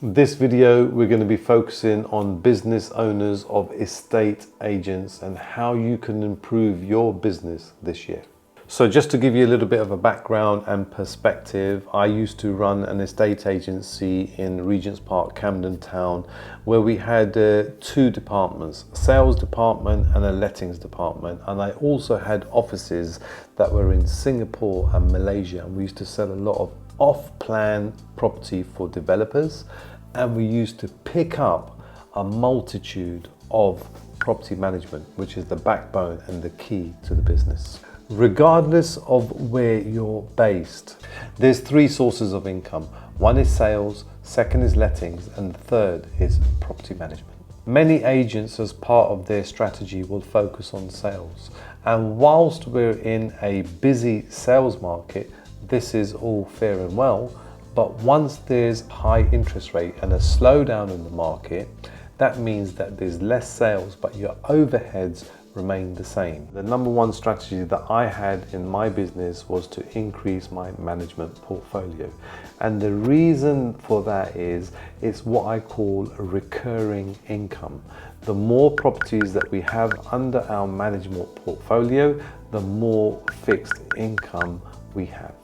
This video, we're going to be focusing on business owners of estate agents and how you can improve your business this year. So just to give you a little bit of a background and perspective, I used to run an estate agency in Regent's Park, Camden Town, where we had two departments, a sales department and a lettings department. And I also had offices that were in Singapore and Malaysia. And we used to sell a lot of off-plan property for developers. And we used to pick up a multitude of property management, which is the backbone and the key to the business. Regardless of where you're based, there's three sources of income. One is sales, second is lettings, and the third is property management. Many agents, as part of their strategy, will focus on sales. And whilst we're in a busy sales market, this is all fair and well. But once there's high interest rate and a slowdown in the market, that means that there's less sales, but your overheads remain the same. The number one strategy that I had in my business was to increase my management portfolio. And the reason for that is it's what I call a recurring income. The more properties that we have under our management portfolio, the more fixed income we have.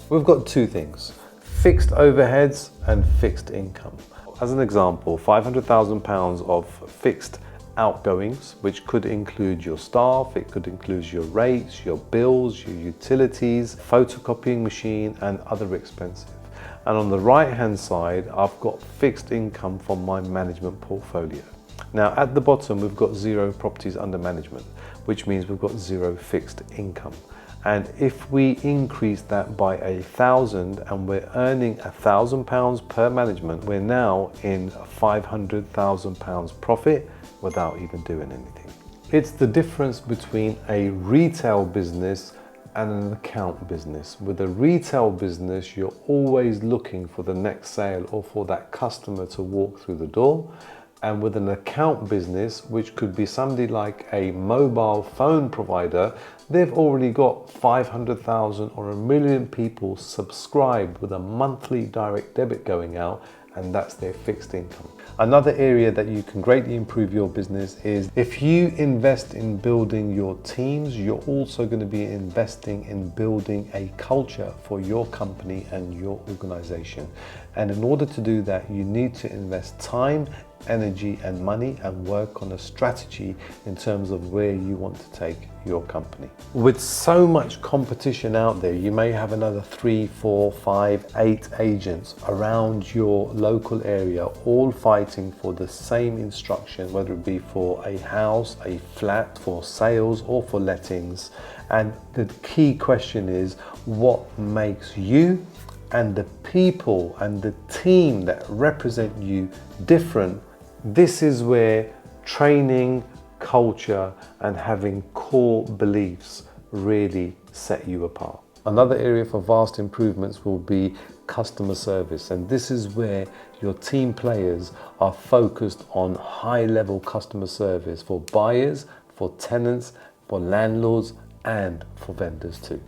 We've got two things: fixed overheads and fixed income. As an example, £500,000 of fixed outgoings, which could include your staff, it could include your rates, your bills, your utilities, photocopying machine and other expenses. And on the right hand side, I've got fixed income from my management portfolio. Now at the bottom, we've got 0 properties under management, which means we've got 0 fixed income. And if we increase that by 1,000 and we're earning £1,000 per management, we're now in £500,000 profit without even doing anything. It's the difference between a retail business and an account business. With a retail business, you're always looking for the next sale or for that customer to walk through the door. And with an account business, which could be somebody like a mobile phone provider, they've already got 500,000 or 1 million people subscribed with a monthly direct debit going out, and that's their fixed income. Another area that you can greatly improve your business is if you invest in building your teams, you're also going to be investing in building a culture for your company and your organization. And in order to do that, you need to invest time, energy and money and work on a strategy in terms of where you want to take your company. With so much competition out there, you may have another 3, 4, 5, 8 agents around your local area, all fighting for the same instruction, whether it be for a house, a flat, for sales or for lettings. And the key question is, what makes you and the people and the team that represent you different? This is where training, culture, and having core beliefs really set you apart. Another area for vast improvements will be customer service. And this is where your team players are focused on high-level customer service for buyers, for tenants, for landlords, and for vendors too.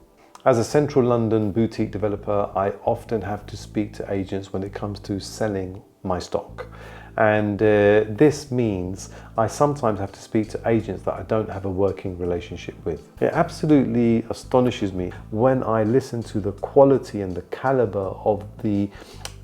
As a central London boutique developer, I often have to speak to agents when it comes to selling my stock. And this means I sometimes have to speak to agents that I don't have a working relationship with. It absolutely astonishes me when I listen to the quality and the caliber of the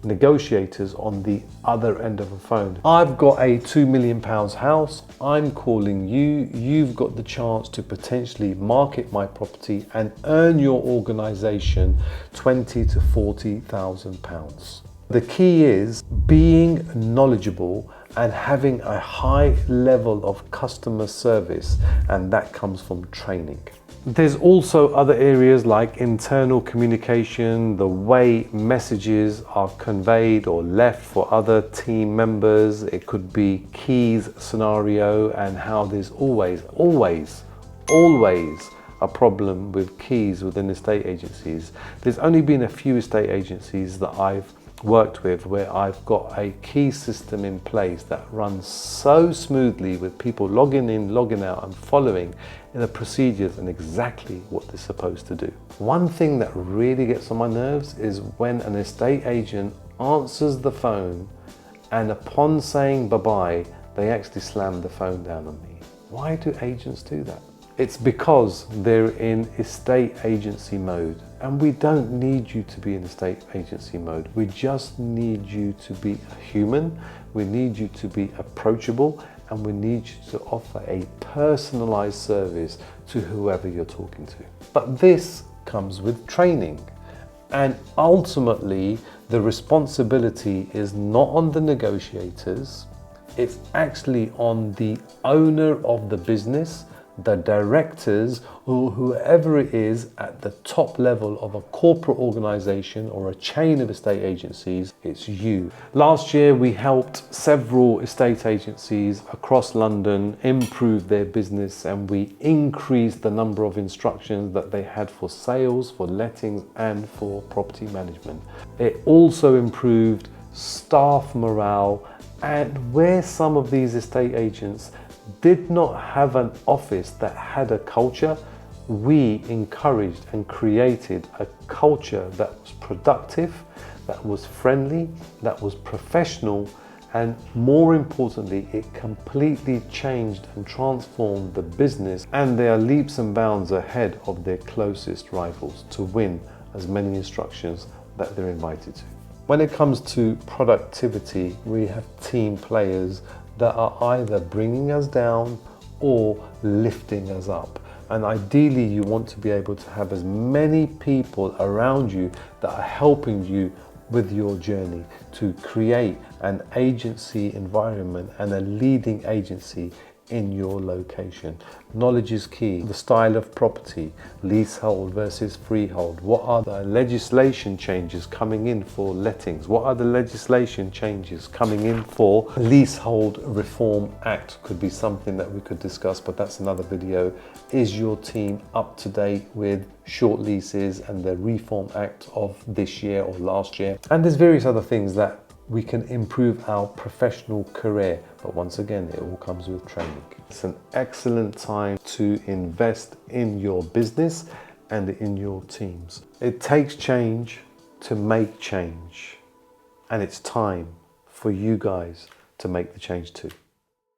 negotiators on the other end of the phone. I've got a £2 million house, I'm calling you, you've got the chance to potentially market my property and earn your organisation £20,000 to £40,000. The key is being knowledgeable and having a high level of customer service, and that comes from training. There's also other areas like internal communication, the way messages are conveyed or left for other team members. It could be keys scenario and how there's always a problem with keys within estate agencies. There's only been a few estate agencies that I've worked with where I've got a key system in place that runs so smoothly with people logging in, logging out and following the procedures and exactly what they're supposed to do. One thing that really gets on my nerves is when an estate agent answers the phone And upon saying bye-bye, they actually slammed the phone down on me. Why do agents do that? It's because they're in estate agency mode. And we don't need you to be in estate agency mode. We just need you to be a human. We need you to be approachable, and we need you to offer a personalized service to whoever you're talking to. But this comes with training. And ultimately, the responsibility is not on the negotiators. It's actually on the owner of the business, the directors, or whoever it is at the top level of a corporate organization or a chain of estate agencies. It's you. Last year, we helped several estate agencies across London improve their business, and we increased the number of instructions that they had for sales, for lettings, and for property management. It also improved staff morale, and where some of these estate agents did not have an office that had a culture, we encouraged and created a culture that was productive, that was friendly, that was professional, and more importantly, it completely changed and transformed the business, and they are leaps and bounds ahead of their closest rivals to win as many instructions that they're invited to. When it comes to productivity, we have team players that are either bringing us down or lifting us up. And ideally, you want to be able to have as many people around you that are helping you with your journey to create an agency environment and a leading agency in your location. Knowledge is key. The style of property, leasehold versus freehold. What are the legislation changes coming in for lettings? What are the legislation changes coming in for Leasehold Reform Act? Could be something that we could discuss, but that's another video. Is your team up to date with short leases and the Reform Act of this year or last year? And there's various other things that we can improve our professional career. But once again, it all comes with training. It's an excellent time to invest in your business and in your teams. It takes change to make change. And it's time for you guys to make the change too.